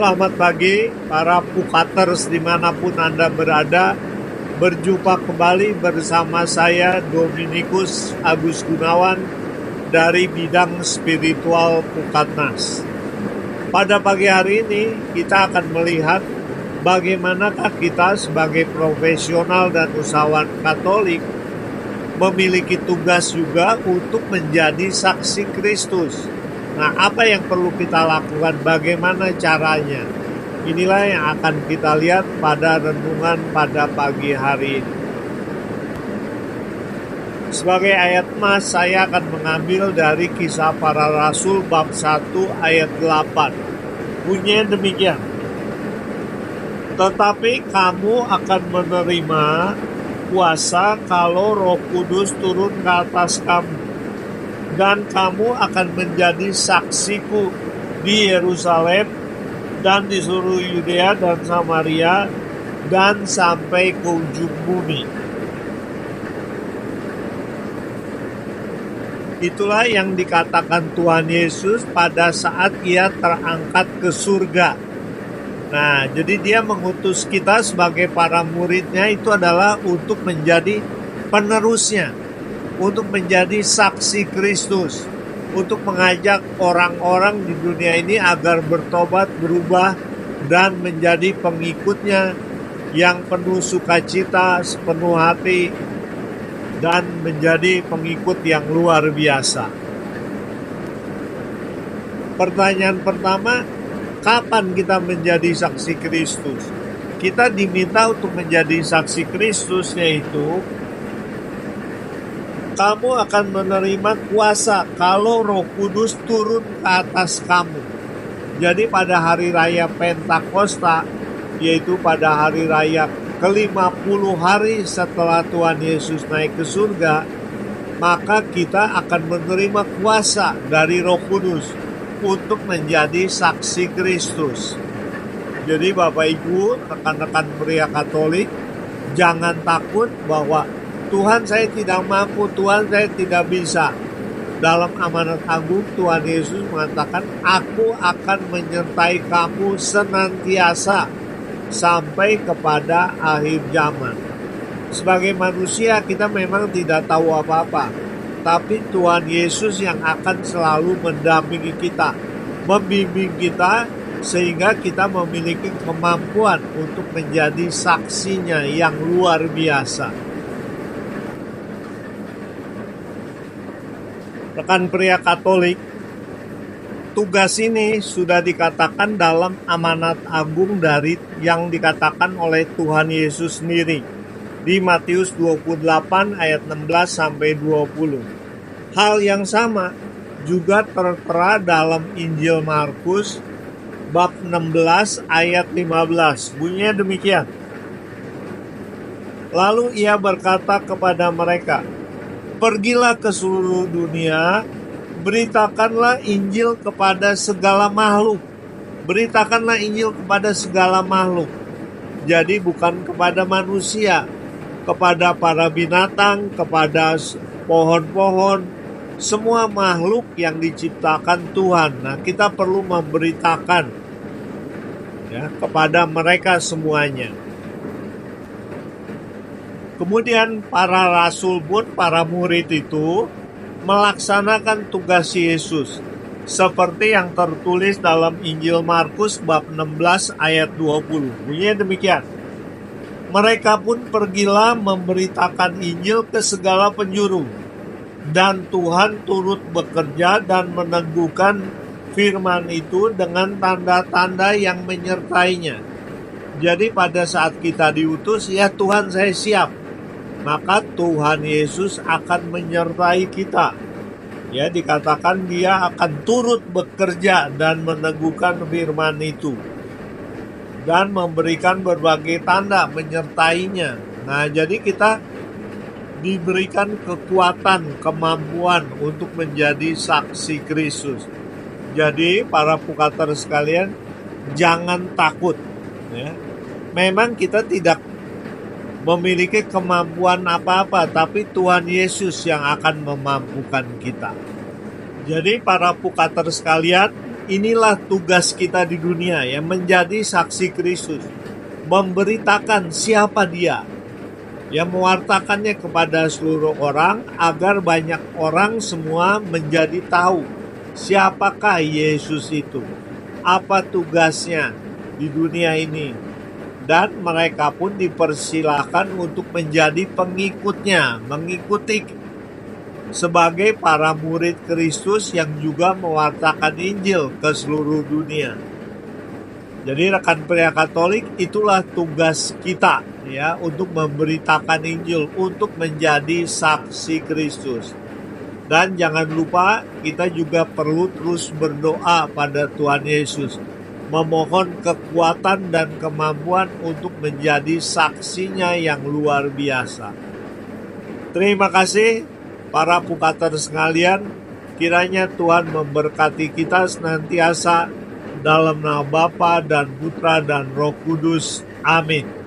Selamat pagi para Pukaters dimanapun Anda berada. Berjumpa kembali bersama saya Dominikus Agus Gunawan dari bidang spiritual Pukatnas. Pada pagi hari ini kita akan melihat bagaimanakah kita sebagai profesional dan usahawan Katolik memiliki tugas juga untuk menjadi saksi Kristus. Nah, apa yang perlu kita lakukan? Bagaimana caranya? Inilah yang akan kita lihat pada renungan pada pagi hari ini. Sebagai ayat mas, saya akan mengambil dari Kisah Para Rasul bab 1 ayat 8. Bunyinya demikian. Tetapi kamu akan menerima kuasa kalau Roh Kudus turun ke atas kamu. Dan kamu akan menjadi saksiku di Yerusalem dan di seluruh Yudea dan Samaria dan sampai ke ujung bumi. Itulah yang dikatakan Tuhan Yesus pada saat ia terangkat ke surga. Nah, jadi dia mengutus kita sebagai para muridnya itu adalah untuk menjadi penerusnya, untuk menjadi saksi Kristus, untuk mengajak orang-orang di dunia ini agar bertobat, berubah, dan menjadi pengikutnya yang penuh sukacita, sepenuh hati, dan menjadi pengikut yang luar biasa. Pertanyaan pertama, kapan kita menjadi saksi Kristus? Kita diminta untuk menjadi saksi Kristus, yaitu kamu akan menerima kuasa kalau Roh Kudus turun ke atas kamu. Jadi pada hari raya Pentakosta, yaitu pada hari raya ke-50 hari setelah Tuhan Yesus naik ke surga, maka kita akan menerima kuasa dari Roh Kudus untuk menjadi saksi Kristus. Jadi Bapak Ibu, rekan-rekan pria Katolik, jangan takut bahwa Tuhan, saya tidak mampu, Tuhan, saya tidak bisa. Dalam amanat agung Tuhan Yesus mengatakan, aku akan menyertai kamu senantiasa sampai kepada akhir zaman. Sebagai manusia kita memang tidak tahu apa-apa, tapi Tuhan Yesus yang akan selalu mendampingi kita, membimbing kita, sehingga kita memiliki kemampuan untuk menjadi saksinya yang luar biasa. Rekan pria Katolik, tugas ini sudah dikatakan dalam amanat agung dari yang dikatakan oleh Tuhan Yesus sendiri di Matius 28 ayat 16 sampai 20. Hal yang sama juga tertera dalam Injil Markus bab 16 ayat 15. Bunyinya demikian. Lalu ia berkata kepada mereka, pergilah ke seluruh dunia, beritakanlah Injil kepada segala makhluk. Beritakanlah Injil kepada segala makhluk. Jadi bukan kepada manusia, kepada para binatang, kepada pohon-pohon, semua makhluk yang diciptakan Tuhan. Nah, kita perlu memberitakan ya, kepada mereka semuanya. Kemudian para rasul pun, para murid itu melaksanakan tugas Yesus seperti yang tertulis dalam Injil Markus bab 16 ayat 20. Bunyinya demikian. Mereka pun pergilah memberitakan Injil ke segala penjuru, dan Tuhan turut bekerja dan meneguhkan firman itu dengan tanda-tanda yang menyertainya. Jadi pada saat kita diutus, ya Tuhan saya siap, maka Tuhan Yesus akan menyertai kita. Ya, dikatakan dia akan turut bekerja dan meneguhkan firman itu dan memberikan berbagai tanda menyertainya. Nah, jadi kita diberikan kekuatan, kemampuan untuk menjadi saksi Kristus. Jadi para pukater sekalian, jangan takut. Ya. Memang kita tidak memiliki kemampuan apa-apa, tapi Tuhan Yesus yang akan memampukan kita. Jadi para pukater sekalian, inilah tugas kita di dunia ya, menjadi saksi Kristus, memberitakan siapa Dia, yang mewartakannya kepada seluruh orang agar banyak orang semua menjadi tahu siapakah Yesus itu, apa tugasnya di dunia ini, dan mereka pun dipersilahkan untuk menjadi pengikutnya, mengikuti sebagai para murid Kristus yang juga mewartakan Injil ke seluruh dunia. Jadi rekan pria Katolik, itulah tugas kita ya, untuk memberitakan Injil, untuk menjadi saksi Kristus. Dan jangan lupa kita juga perlu terus berdoa pada Tuhan Yesus, memohon kekuatan dan kemampuan untuk menjadi saksinya yang luar biasa. Terima kasih para pukater sekalian, kiranya Tuhan memberkati kita senantiasa dalam nama Bapa dan Putra dan Roh Kudus. Amin.